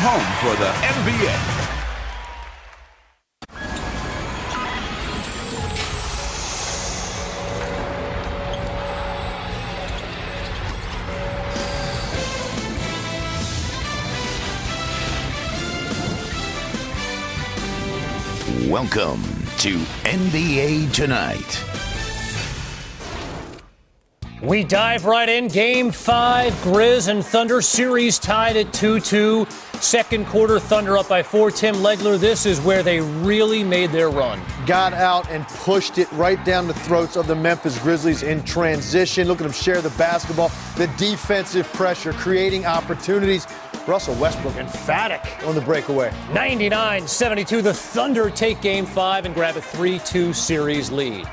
home for the NBA. Welcome to NBA Tonight. We dive right in. Game 5, Grizz and Thunder series tied at 2-2. Second quarter, Thunder up by 4. Tim Legler, this is where they really made their run. Got out and pushed it right down the throats of the Memphis Grizzlies in transition. Look at them share the basketball. The defensive pressure, creating opportunities. Russell Westbrook emphatic on the breakaway. 99-72, the Thunder take Game 5 and grab a 3-2 series lead.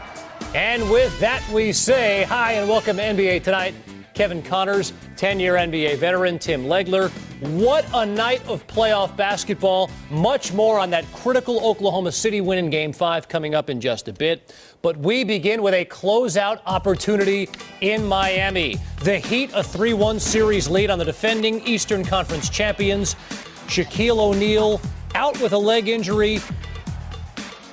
And with that, we say hi and welcome to NBA Tonight. Kevin Connors, 10-year NBA veteran, Tim Legler. What a night of playoff basketball. Much more on that critical Oklahoma City win in Game 5 coming up in just a bit. But we begin with a closeout opportunity in Miami. The Heat, a 3-1 series lead on the defending Eastern Conference champions. Shaquille O'Neal out with a leg injury.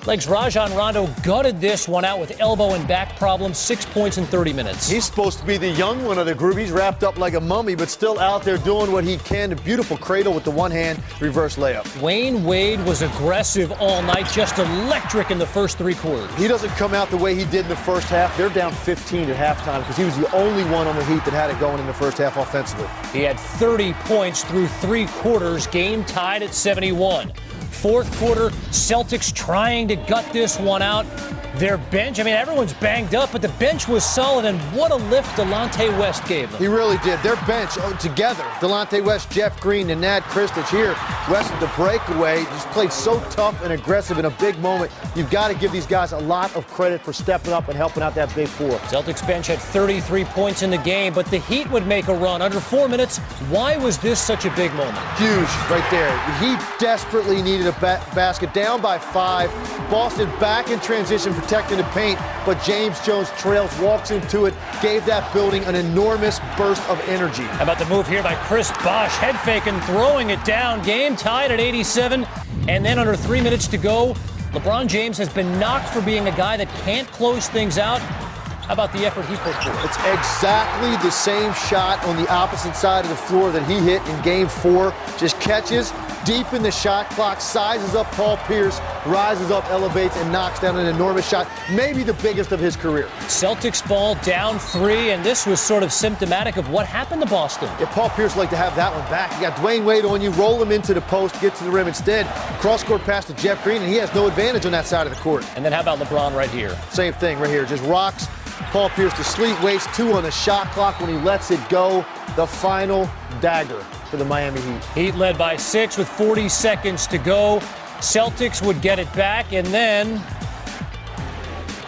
Legs Rajon Rondo gutted this one out with elbow and back problems. 6 points in 30 minutes. He's supposed to be the young one of the group. He's wrapped up like a mummy, but still out there doing what he can. A beautiful cradle with the one-hand reverse layup. Dwayne Wade was aggressive all night, just electric in the first 3 quarters. He doesn't come out the way he did in the first half. They're down 15 at halftime because he was the only one on the Heat that had it going in the first half offensively. He had 30 points through 3 quarters, game tied at 71. Fourth quarter, Celtics trying to gut this one out. Their bench, I mean, everyone's banged up, but the bench was solid, and what a lift Delonte West gave them. He really did. Their bench together, Delonte West, Jeff Green, and Nad Kristich here. West with the breakaway, just played so tough and aggressive in a big moment. You've got to give these guys a lot of credit for stepping up and helping out that big four. Celtics bench had 33 points in the game, but the Heat would make a run. Under 4 minutes, why was this such a big moment? Huge right there. The Heat desperately needed a basket, down by 5. Boston back in transition, protecting the paint, but James Jones trails, walks into it, gave that building an enormous burst of energy. How about the move here by Chris Bosh, head faking, throwing it down. Game tied at 87, and then under 3 minutes to go, LeBron James has been knocked for being a guy that can't close things out. How about the effort he put forward? It's exactly the same shot on the opposite side of the floor that he hit in Game 4. Just catches deep in the shot clock, sizes up Paul Pierce, rises up, elevates, and knocks down an enormous shot, maybe the biggest of his career. Celtics ball down 3, and this was sort of symptomatic of what happened to Boston. Yeah, Paul Pierce would like to have that one back. You got Dwayne Wade on you, roll him into the post, get to the rim instead. Cross-court pass to Jeff Green, and he has no advantage on that side of the court. And then how about LeBron right here? Same thing right here, just rocks Paul Pierce to sleep, wastes 2 on the shot clock when he lets it go. The final dagger for the Miami Heat. Heat led by 6 with 40 seconds to go. Celtics would get it back, and then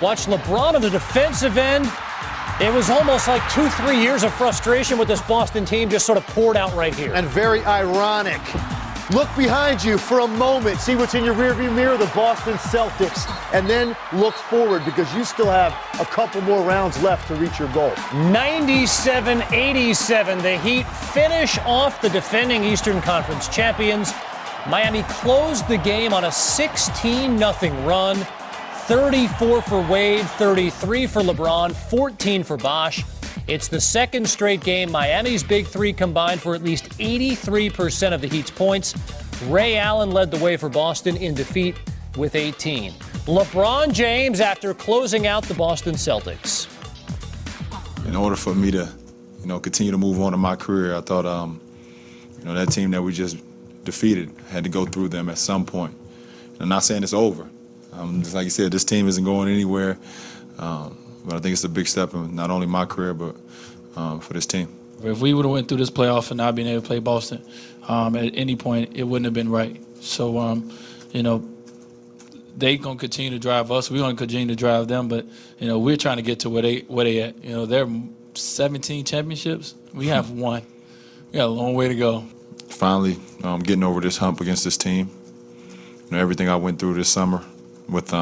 watch LeBron on the defensive end. It was almost like 2-3 years of frustration with this Boston team just sort of poured out right here. And very ironic. Look behind you for a moment. See what's in your rearview mirror, the Boston Celtics. And then look forward because you still have a couple more rounds left to reach your goal. 97-87. The Heat finish off the defending Eastern Conference champions. Miami closed the game on a 16-0 run. 34 for Wade, 33 for LeBron, 14 for Bosh. It's the second straight game Miami's big three combined for at least 83% of the Heat's points. Ray Allen led the way for Boston in defeat with 18. LeBron James after closing out the Boston Celtics. In order for me to, continue to move on in my career, I thought, that team that we just defeated had to go through them at some point. And I'm not saying it's over. Just like you said, this team isn't going anywhere. But I think it's a big step in not only my career, but for this team. If we would have went through this playoff and not been able to play Boston at any point, it wouldn't have been right. So, they going to continue to drive us. We're going to continue to drive them. But, we're trying to get to where they at. They're 17 championships. We have 1. We got a long way to go. Finally, getting over this hump against this team. Everything I went through this summer with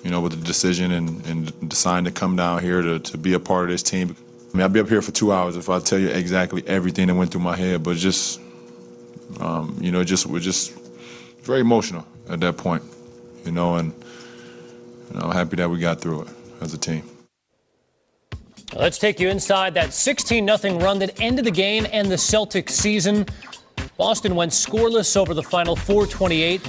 with the decision and deciding to come down here to be a part of this team. I'd be up here for 2 hours if I tell you exactly everything that went through my head, but just We're just very emotional at that point, and I'm happy that we got through it as a team. Let's take you inside that 16-0 run that ended the game and the Celtics season. Boston went scoreless over the final 4:28.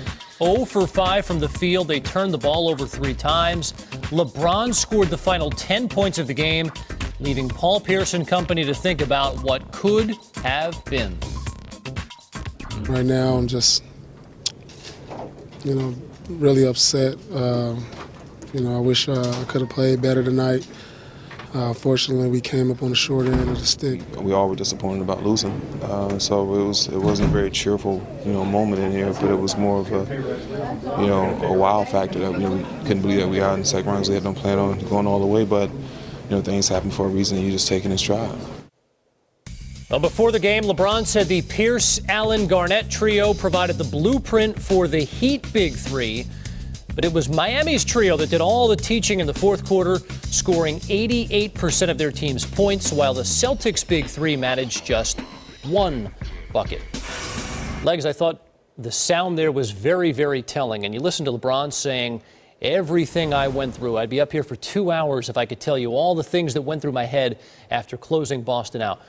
0 for 5 from the field. They turned the ball over 3 times. LeBron scored the final 10 points of the game, leaving Paul Pierce and company to think about what could have been. Right now, I'm just, really upset. I wish I could have played better tonight. Fortunately, we came up on the short end of the stick. We all were disappointed about losing, so it wasn't a very cheerful, moment in here. But it was more of a wow factor that we couldn't believe that we got in the second round because we had no plan on going all the way. But things happen for a reason, and you just take it in stride. Well, before the game, LeBron said the Pierce, Allen, Garnett trio provided the blueprint for the Heat Big Three. But it was Miami's trio that did all the teaching in the fourth quarter, scoring 88% of their team's points, while the Celtics' Big Three managed just 1 bucket. Legs, I thought the sound there was very, very telling. And you listen to LeBron saying, everything I went through, I'd be up here for 2 hours if I could tell you all the things that went through my head after closing Boston out.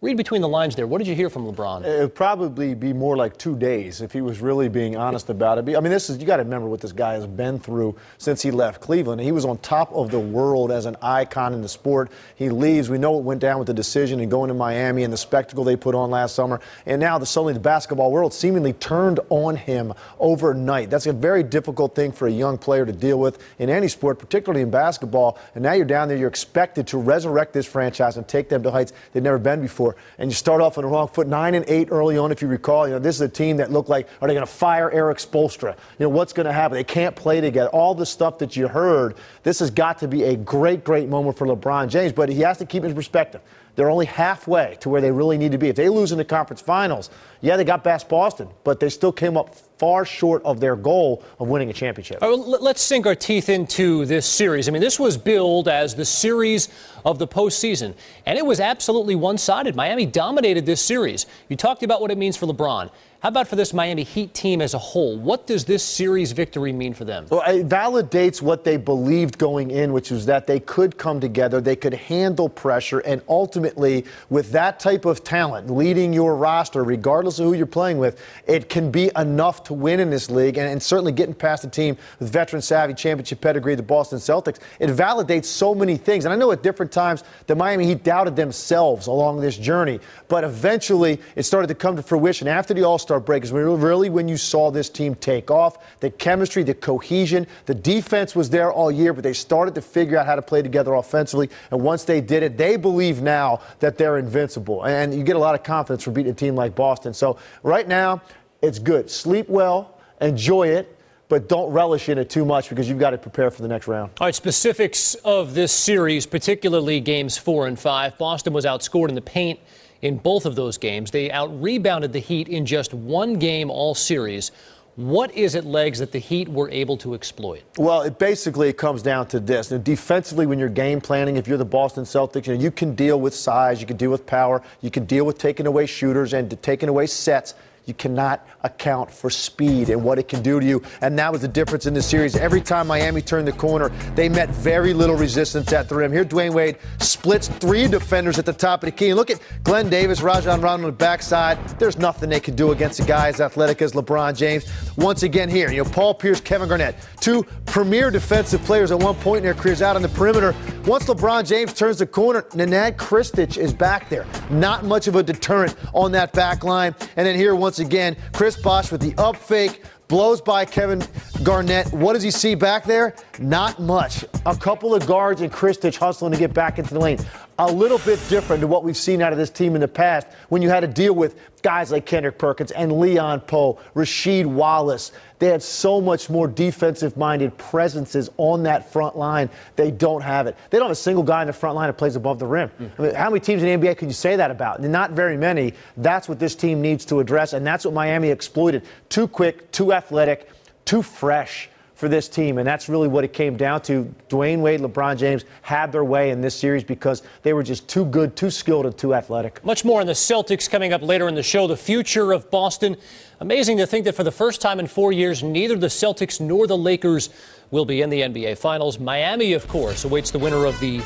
Read between the lines there. What did you hear from LeBron? It would probably be more like 2 days if he was really being honest about it. I mean, you got to remember what this guy has been through since he left Cleveland. He was on top of the world as an icon in the sport. He leaves. We know what went down with the decision and going to Miami and the spectacle they put on last summer. And now suddenly the basketball world seemingly turned on him overnight. That's a very difficult thing for a young player to deal with in any sport, particularly in basketball. And now you're down there. You're expected to resurrect this franchise and take them to heights they've never been before. And you start off on the wrong foot, 9-8 early on, if you recall. This is a team that looked like, are they going to fire Eric Spoelstra? What's going to happen? They can't play together. All the stuff that you heard, this has got to be a great, great moment for LeBron James. But he has to keep his perspective. They're only halfway to where they really need to be. If they lose in the conference finals, yeah, they got past Boston, but they still came up far short of their goal of winning a championship. All right, let's sink our teeth into this series. I mean, this was billed as the series of the postseason, and it was absolutely one-sided. Miami dominated this series. You talked about what it means for LeBron. How about for this Miami Heat team as a whole? What does this series victory mean for them? Well, it validates what they believed going in, which was that they could come together, they could handle pressure, and ultimately, with that type of talent leading your roster, regardless of who you're playing with, it can be enough to win in this league, and certainly getting past a team with veteran-savvy championship pedigree, the Boston Celtics. It validates so many things, and I know at different times the Miami Heat doubted themselves along this journey, but eventually it started to come to fruition after the All-Star break is really when you saw this team take off. The chemistry, the cohesion, the defense was there all year, but they started to figure out how to play together offensively. And once they did it, they believe now that they're invincible. And you get a lot of confidence from beating a team like Boston. So right now, it's good. Sleep well, enjoy it, but don't relish in it too much because you've got to prepare for the next round. All right, specifics of this series, particularly games 4 and 5. Boston was outscored in the paint in both of those games. They out-rebounded the Heat in just one game all series. What is it, Legs, that the Heat were able to exploit? Well, it comes down to this. Now, defensively, when you're game planning, if you're the Boston Celtics, you can deal with size, you can deal with power, you can deal with taking away shooters and taking away sets. You cannot account for speed and what it can do to you. And that was the difference in this series. Every time Miami turned the corner, they met very little resistance at the rim. Here, Dwayne Wade splits 3 defenders at the top of the key. And look at Glenn Davis, Rajon Rondo on the backside. There's nothing they can do against a guy as athletic as LeBron James. Once again here, Paul Pierce, Kevin Garnett, 2 premier defensive players at one point in their careers out on the perimeter. Once LeBron James turns the corner, Nenad Krstić is back there. Not much of a deterrent on that back line. And then here, once again, Chris Bosh with the up fake, blows by Kevin Garnett. What does he see back there? Not much. A couple of guards and Krstić hustling to get back into the lane. A little bit different to what we've seen out of this team in the past when you had to deal with guys like Kendrick Perkins and Leon Poe, Rasheed Wallace. They had so much more defensive-minded presences on that front line. They don't have it. They don't have a single guy in the front line that plays above the rim. I mean, how many teams in the NBA can you say that about? Not very many. That's what this team needs to address, and that's what Miami exploited. Too quick, too athletic, too fresh for this team, and that's really what it came down to. Dwayne Wade, LeBron James had their way in this series because they were just too good, too skilled, and too athletic. Much more on the Celtics coming up later in the show. The future of Boston. Amazing to think that for the first time in 4 years, neither the Celtics nor the Lakers will be in the NBA Finals. Miami, of course, awaits the winner of the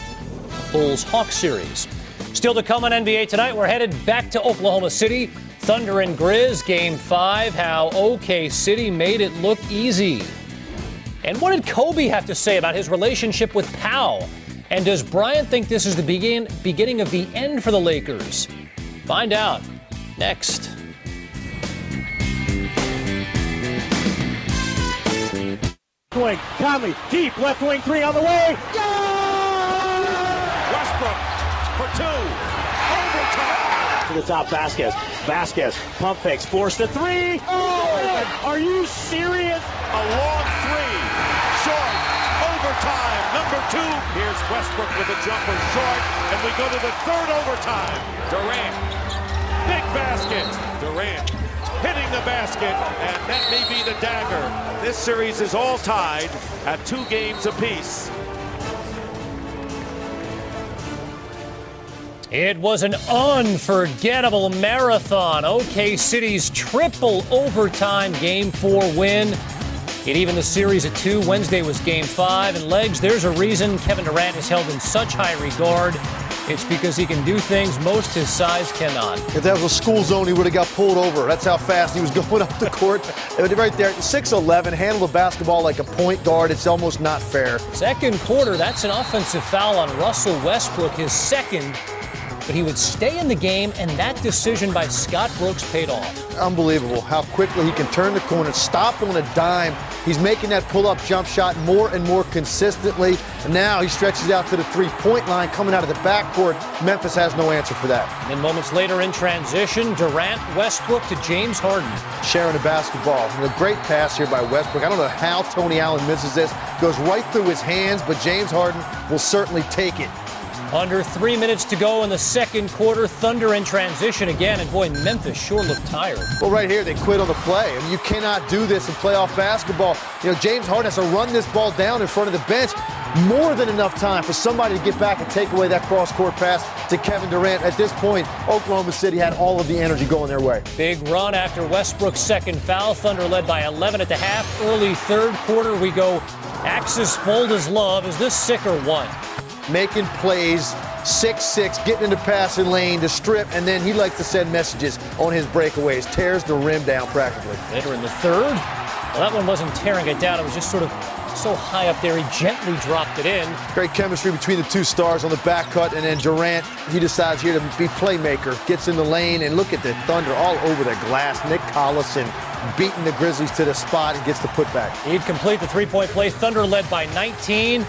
Bulls-Hawks series. Still to come on NBA tonight, we're headed back to Oklahoma City. Thunder and Grizz, Game 5, how OK City made it look easy. And what did Kobe have to say about his relationship with Powell? And does Bryant think this is the beginning of the end for the Lakers? Find out next. Wing, Conley, deep, left wing three on the way. Westbrook for two. Overtime. To the top, Vasquez, pump fakes, forced a three. Oh, are you serious? A long three. Short. Overtime. Number two. Here's Westbrook with a jumper short. And we go to the third overtime. Durant. Big basket. Durant hitting the basket. And that may be the dagger. This series is all tied at 2 games apiece. It was an unforgettable marathon. OK City's triple overtime Game 4 win. It evened the series at 2. Wednesday was Game 5. And Legs, there's a reason Kevin Durant is held in such high regard. It's because he can do things most his size cannot. If that was a school zone, he would have got pulled over. That's how fast he was going up the court. Right there, 6'11", handle the basketball like a point guard. It's almost not fair. Second quarter, that's an offensive foul on Russell Westbrook, his second. But he would stay in the game, and that decision by Scott Brooks paid off. Unbelievable how quickly he can turn the corner, stop on a dime. He's making that pull-up jump shot more and more consistently. And now he stretches out to the three-point line coming out of the backcourt. Memphis has no answer for that. And then moments later in transition, Durant, Westbrook to James Harden. Sharing the basketball. And a great pass here by Westbrook. I don't know how Tony Allen misses this. Goes right through his hands, but James Harden will certainly take it. Under 3 minutes to go in the second quarter. Thunder in transition again, and boy, Memphis sure looked tired. Well, right here, they quit on the play. I mean, you cannot do this in playoff basketball. You know, James Harden has to run this ball down in front of the bench. More than enough time for somebody to get back and take away that cross-court pass to Kevin Durant. At this point, Oklahoma City had all of the energy going their way. Big run after Westbrook's second foul. Thunder led by 11 at the half. Early third quarter, we go Axis bold as love. Is this sick or what? Making plays, 6'6", getting into passing lane to strip, and then he likes to send messages on his breakaways. Tears the rim down practically. Later in the third, well, that one wasn't tearing it down. It was just sort of so high up there, he gently dropped it in. Great chemistry between the two stars on the back cut, and then Durant, he decides here to be playmaker. Gets in the lane, and look at the Thunder all over the glass. Nick Collison beating the Grizzlies to the spot and gets the putback. He'd complete the three-point play. Thunder led by 19.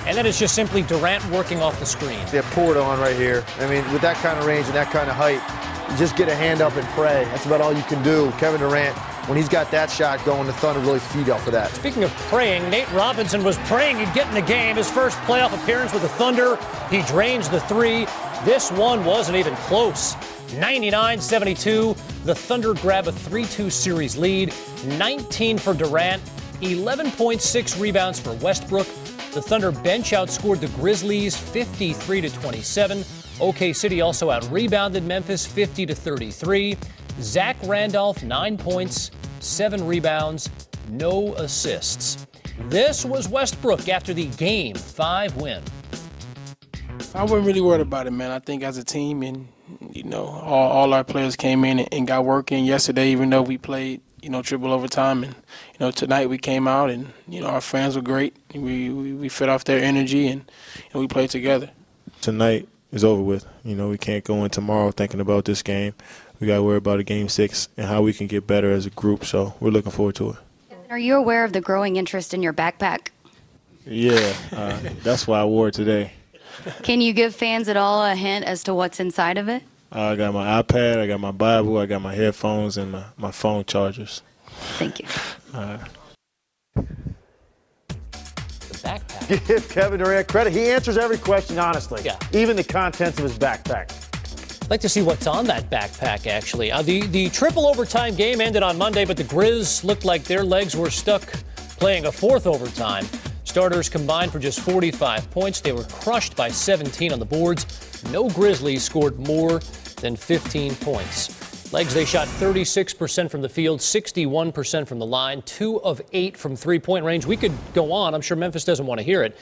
And then it's just simply Durant working off the screen. Yeah, pour it on right here. I mean, with that kind of range and that kind of height, you just get a hand up and pray. That's about all you can do. Kevin Durant, when he's got that shot going, the Thunder really feed off of that. Speaking of praying, Nate Robinson was praying he'd get in the game. His first playoff appearance with the Thunder. He drains the three. This one wasn't even close. 99-72. The Thunder grab a 3-2 series lead. 19 for Durant. 11.6 rebounds for Westbrook. The Thunder bench outscored the Grizzlies 53-27. OK City also out-rebounded Memphis 50-33. Zach Randolph, 9 points, 7 rebounds, no assists. This was Westbrook after the Game 5 win. I wasn't really worried about it, man. I think as a team, and all our players came in and got working yesterday, even though we played triple overtime, and tonight we came out and our fans were great. We fed off their energy and we played together. Tonight is over with. We can't go in tomorrow thinking about this game. We got to worry about a Game 6 and how we can get better as a group. So we're looking forward to it. Are you aware of the growing interest in your backpack? Yeah, that's why I wore it today. Can you give fans at all a hint as to what's inside of it? I got my iPad, I got my Bible, I got my headphones, and my phone chargers. Thank you. The backpack. Give Kevin Durant credit. He answers every question honestly. Yeah. Even the contents of his backpack. I'd like to see what's on that backpack, actually. The triple overtime game ended on Monday, but the Grizz looked like their legs were stuck Playing a fourth overtime, starters combined for just 45 points. They were crushed by 17 on the boards. No Grizzlies scored more than 15 points. Legs, they shot 36% from the field, 61% from the line, 2 of 8 from three-point range. We could go on. I'm sure Memphis doesn't want to hear it.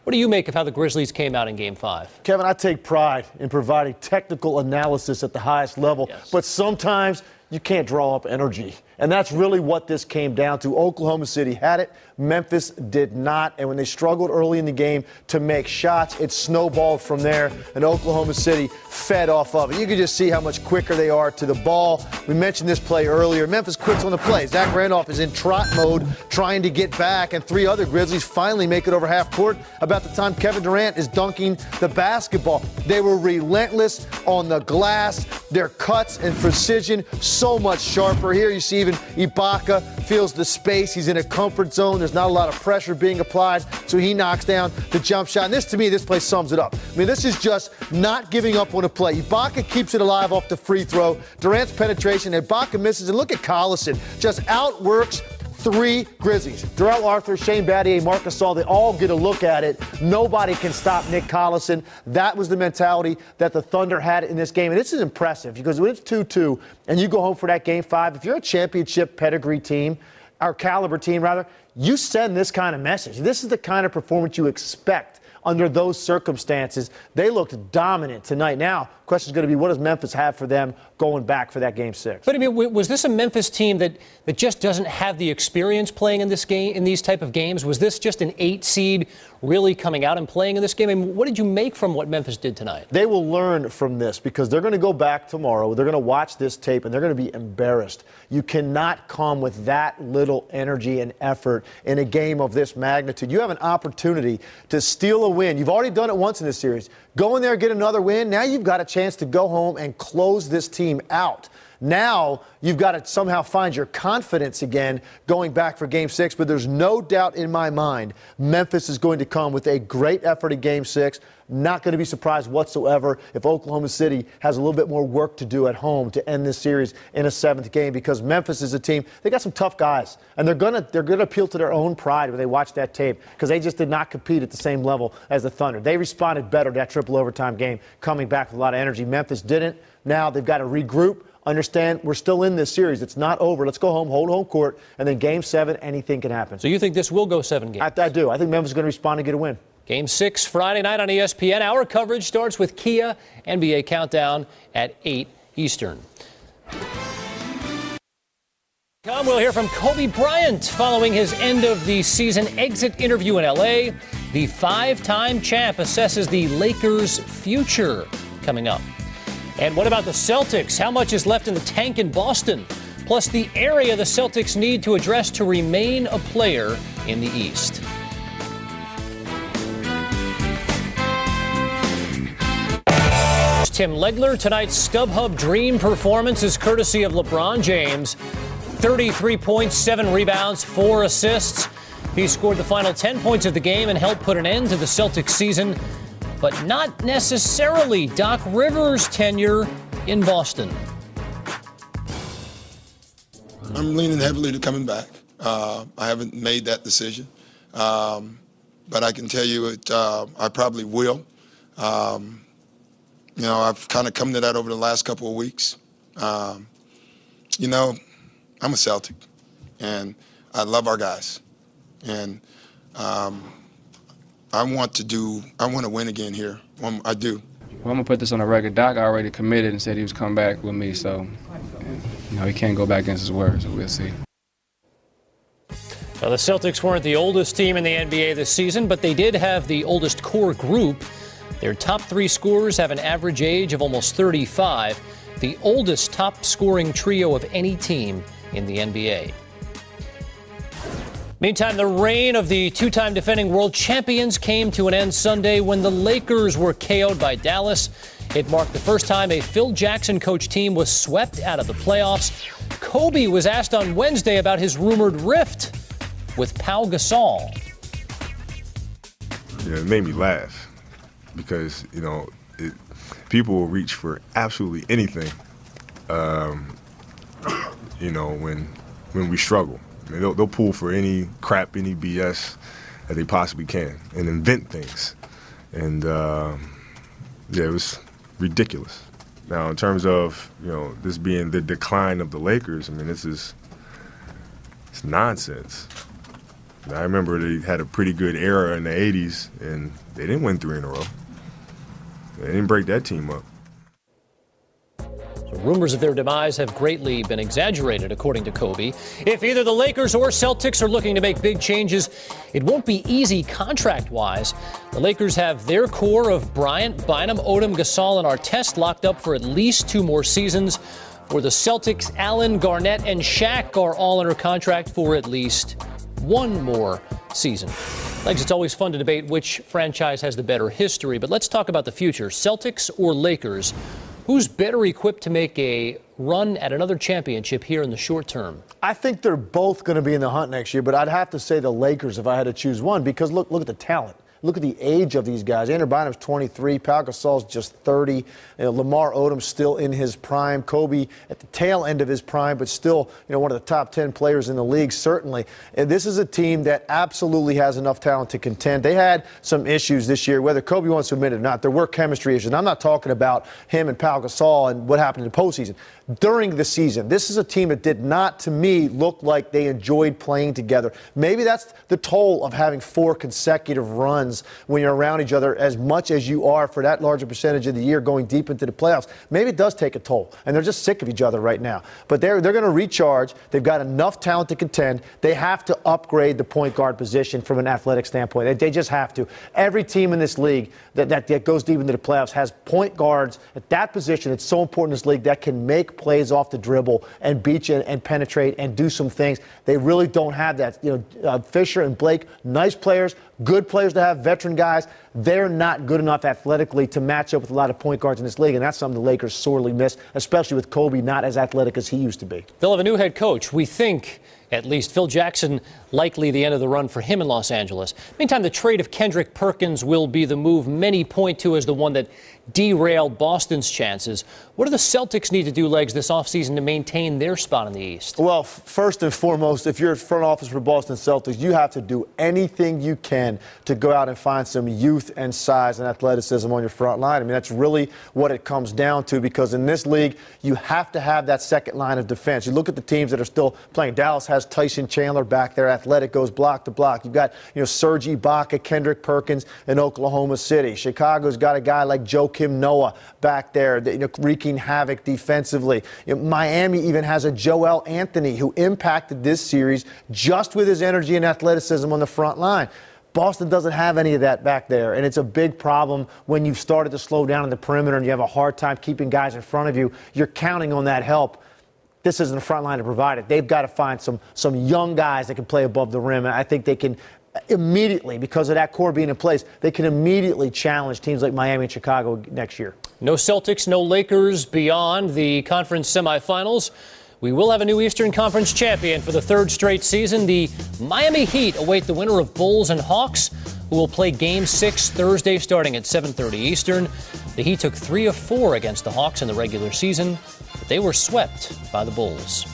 What do you make of how the Grizzlies came out in Game 5? Kevin, I take pride in providing technical analysis at the highest level, but sometimes you can't draw up energy. And that's really what this came down to. Oklahoma City had it. Memphis did not. And when they struggled early in the game to make shots, it snowballed from there. And Oklahoma City fed off of it. You can just see how much quicker they are to the ball. We mentioned this play earlier. Memphis quits on the play. Zach Randolph is in trot mode trying to get back. And 3 other Grizzlies finally make it over half court about the time Kevin Durant is dunking the basketball. They were relentless on the glass. Their cuts and precision so much sharper. Here you see even Ibaka feels the space. He's in a comfort zone. There's not a lot of pressure being applied, so he knocks down the jump shot. And this, to me, this play sums it up. I mean, this is just not giving up on a play. Ibaka keeps it alive off the free throw. Durant's penetration. Ibaka misses. And look at Collison. Just outworks 3 Grizzlies. Darrell Arthur, Shane Battier, Marc Gasol, they all get a look at it. Nobody can stop Nick Collison. That was the mentality that the Thunder had in this game. And this is impressive because when it's 2-2 and you go home for that Game 5, if you're a championship pedigree team, or caliber team rather, you send this kind of message. This is the kind of performance you expect under those circumstances. They looked dominant tonight. Now, the question is going to be, what does Memphis have for them going back for that Game 6? But I mean, was this a Memphis team that just doesn't have the experience playing in this game, in these type of games? Was this just an 8 seed really coming out and playing in this game? I mean, what did you make from what Memphis did tonight? They will learn from this because they're going to go back tomorrow. They're going to watch this tape, and they're going to be embarrassed. You cannot come with that little energy and effort in a game of this magnitude. You have an opportunity to steal a win. You've already done it once in this series. Go in there, get another win. Now you've got a chance to go home and close this team out. Now you've got to somehow find your confidence again going back for Game 6. But there's no doubt in my mind Memphis is going to come with a great effort in Game 6. Not going to be surprised whatsoever if Oklahoma City has a little bit more work to do at home to end this series in a 7th game, because Memphis is a team, they got some tough guys, and they're going to appeal to their own pride when they watch that tape, because they just did not compete at the same level as the Thunder. They responded better to that triple overtime game, coming back with a lot of energy. Memphis didn't. Now they've got to regroup. Understand, we're still in this series. It's not over. Let's go home, hold home court, and then Game 7, anything can happen. So you think this will go 7 games? I do. I think Memphis is going to respond and get a win. Game 6 Friday night on ESPN. Our coverage starts with Kia NBA Countdown at 8 Eastern. We'll hear from Kobe Bryant following his end of the season exit interview in L.A. The 5-time champ assesses the Lakers' future coming up. And what about the Celtics? How much is left in the tank in Boston? Plus the area the Celtics need to address to remain a player in the East. Tim Legler, tonight's StubHub Dream performance is courtesy of LeBron James. 33 points, 7 rebounds, 4 assists. He scored the final 10 points of the game and helped put an end to the Celtics season, but not necessarily Doc Rivers' tenure in Boston. I'm leaning heavily to coming back. I haven't made that decision, but I can tell you I probably will. You know, I've kind of come to that over the last couple of weeks. You know, I'm a Celtic, and I love our guys, and I want to win again here. I do. Well, I'm gonna put this on the record. Doc already committed and said he was coming back with me, so you know he can't go back against his word. So we'll see. Well, the Celtics weren't the oldest team in the NBA this season, but they did have the oldest core group. Their top 3 scorers have an average age of almost 35, the oldest top-scoring trio of any team in the NBA. Meantime, the reign of the 2-time defending world champions came to an end Sunday when the Lakers were KO'd by Dallas. It marked the first time a Phil Jackson-coached team was swept out of the playoffs. Kobe was asked on Wednesday about his rumored rift with Pau Gasol. Yeah, it made me laugh because, you know, people will reach for absolutely anything, you know, when we struggle. I mean, they'll pull for any crap, any BS that they possibly can and invent things. And, yeah, it was ridiculous. Now, in terms of, this being the decline of the Lakers, I mean, it's nonsense. I remember they had a pretty good era in the 80s, and they didn't win 3 in a row. They didn't break that team up. Rumors of their demise have greatly been exaggerated, according to Kobe. If either the Lakers or Celtics are looking to make big changes, it won't be easy contract-wise. The Lakers have their core of Bryant, Bynum, Odom, Gasol, and Artest locked up for at least 2 more seasons. For the Celtics, Allen, Garnett, and Shaq are all under contract for at least 1 more season. Legs, it's always fun to debate which franchise has the better history, but let's talk about the future. Celtics or Lakers? Who's better equipped to make a run at another championship here in the short term? I think they're both going to be in the hunt next year, but I'd have to say the Lakers if I had to choose one, because look at the talent. Look at the age of these guys. Andrew Bynum's 23. Pau Gasol's just 30. Lamar Odom's still in his prime. Kobe at the tail end of his prime, but still, one of the top 10 players in the league, certainly. And this is a team that absolutely has enough talent to contend. They had some issues this year, whether Kobe wants to admit it or not. There were chemistry issues. And I'm not talking about him and Pau Gasol and what happened in the postseason. During the season, this is a team that did not, to me, look like they enjoyed playing together. Maybe that's the toll of having 4 consecutive runs when you're around each other as much as you are for that larger percentage of the year going deep into the playoffs. Maybe it does take a toll, and they're just sick of each other right now. But they're going to recharge. They've got enough talent to contend. They have to upgrade the point guard position from an athletic standpoint. They just have to. Every team in this league that goes deep into the playoffs has point guards at that position. It's so important in this league that can make plays off the dribble and beat you and penetrate and do some things. They really don't have that. Fisher and Blake, nice players, good players to have, veteran guys. They're not good enough athletically to match up with a lot of point guards in this league, and that's something the Lakers sorely miss, especially with Kobe not as athletic as he used to be. They'll have a new head coach. We think, at least, Phil Jackson, likely the end of the run for him in Los Angeles. Meantime, the trade of Kendrick Perkins will be the move many point to as the one that derailed Boston's chances. What do the Celtics need to do, Legs, this offseason to maintain their spot in the East? Well, first and foremost, if you're front office for Boston Celtics, you have to do anything you can to go out and find some youth and size and athleticism on your front line. I mean, that's really what it comes down to, because in this league, you have to have that second line of defense. You look at the teams that are still playing. Dallas has Tyson Chandler back there, athletic, goes block to block. You've got, Serge Ibaka, Kendrick Perkins in Oklahoma City. Chicago's got a guy like Joakim Noah back there, wreaking havoc defensively. Miami even has a Joel Anthony who impacted this series just with his energy and athleticism on the front line. Boston doesn't have any of that back there, and it's a big problem when you've started to slow down in the perimeter and you have a hard time keeping guys in front of you. You're counting on that help. This isn't the front line to provide it. They've got to find some young guys that can play above the rim, and I think they can immediately, because of that core being in place, they can immediately challenge teams like Miami and Chicago next year. No Celtics, no Lakers beyond the conference semifinals. We will have a new Eastern Conference champion for the 3rd straight season. The Miami Heat await the winner of Bulls and Hawks, who will play Game 6 Thursday starting at 7:30 Eastern. The Heat took 3 of 4 against the Hawks in the regular season, but they were swept by the Bulls.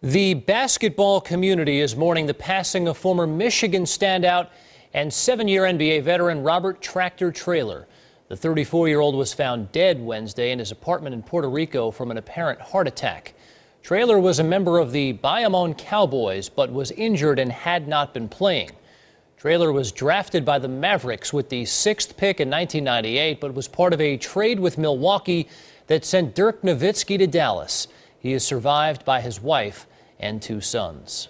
The basketball community is mourning the passing of former Michigan standout and 7-year NBA veteran Robert Tractor Traylor. The 34-year-old was found dead Wednesday in his apartment in Puerto Rico from an apparent heart attack. Traylor was a member of the Bayamon Cowboys, but was injured and had not been playing. Traylor was drafted by the Mavericks with the 6th pick in 1998, but was part of a trade with Milwaukee that sent Dirk Nowitzki to Dallas. He is survived by his wife and 2 sons.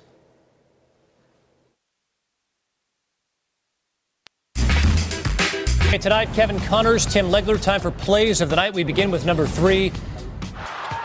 Tonight, Kevin Connors, Tim Legler. Time for plays of the night. We begin with number 3.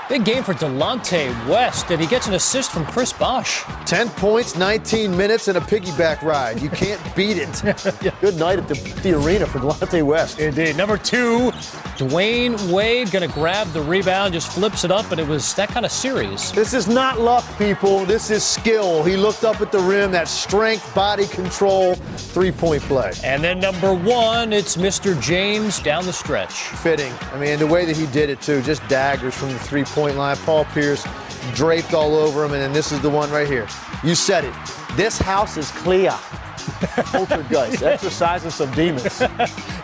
Big game for Delonte West, and he gets an assist from Chris Bosh. 10 points, 19 minutes, and a piggyback ride. You can't beat it. Yeah. Good night at the arena for Delonte West. Indeed. Number 2, Dwayne Wade going to grab the rebound, just flips it up, and it was that kind of series. This is not luck, people. This is skill. He looked up at the rim, that strength, body control, 3-point play. And then number 1, it's Mr. James down the stretch. Fitting. I mean, the way that he did it, too, just daggers from the 3-point line. Paul Pierce draped all over him, and then this is the one right here. You said it. This house is clear. Poltergeist, exercising some demons.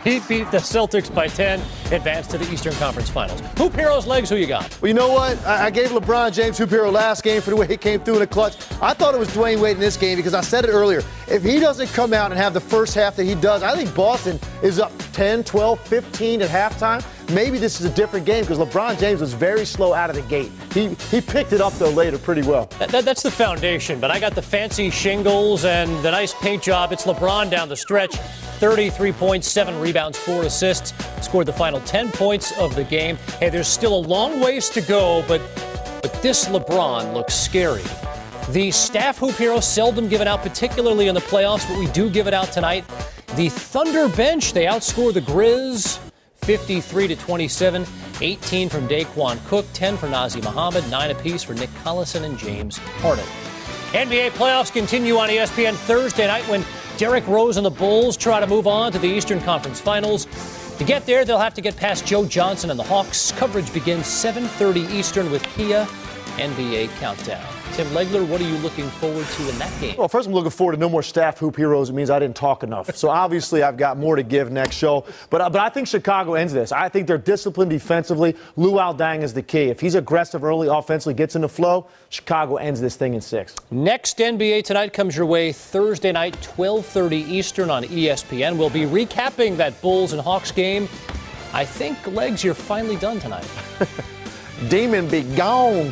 He beat the Celtics by 10, advanced to the Eastern Conference Finals. Hoop Heroes legs, who you got? Well, you know what? I gave LeBron James Hoop Hero last game for the way he came through in the clutch. I thought it was Dwayne Wade in this game because I said it earlier. If he doesn't come out and have the first half that he does, I think Boston is up 10, 12, 15 at halftime. Maybe this is a different game because LeBron James was very slow out of the gate. He picked it up, though, later pretty well. That's the foundation, but I got the fancy shingles and the nice paint job. It's LeBron down the stretch. 33 points, 7 rebounds, 4 assists. Scored the final 10 points of the game. Hey, there's still a long ways to go, but this LeBron looks scary. The staff hoop hero seldom given out, particularly in the playoffs, but we do give it out tonight. The Thunder bench, they outscore the Grizz 53-27. 18 from Daquan Cook, 10 for Nazir Muhammad, 9 apiece for Nick Collison and James Harden. NBA playoffs continue on ESPN Thursday night when Derrick Rose and the Bulls try to move on to the Eastern Conference Finals. To get there, they'll have to get past Joe Johnson and the Hawks. Coverage begins 7:30 Eastern with Kia NBA Countdown. Tim Legler, what are you looking forward to in that game? Well, first I'm looking forward to no more staff hoop heroes. It means I didn't talk enough. So obviously I've got more to give next show. But I think Chicago ends this. I think they're disciplined defensively. Luol Deng is the key. If he's aggressive early offensively, gets in the flow, Chicago ends this thing in 6. Next NBA Tonight comes your way Thursday night, 12:30 Eastern on ESPN. We'll be recapping that Bulls and Hawks game. I think, Legs, you're finally done tonight. Demon be gone.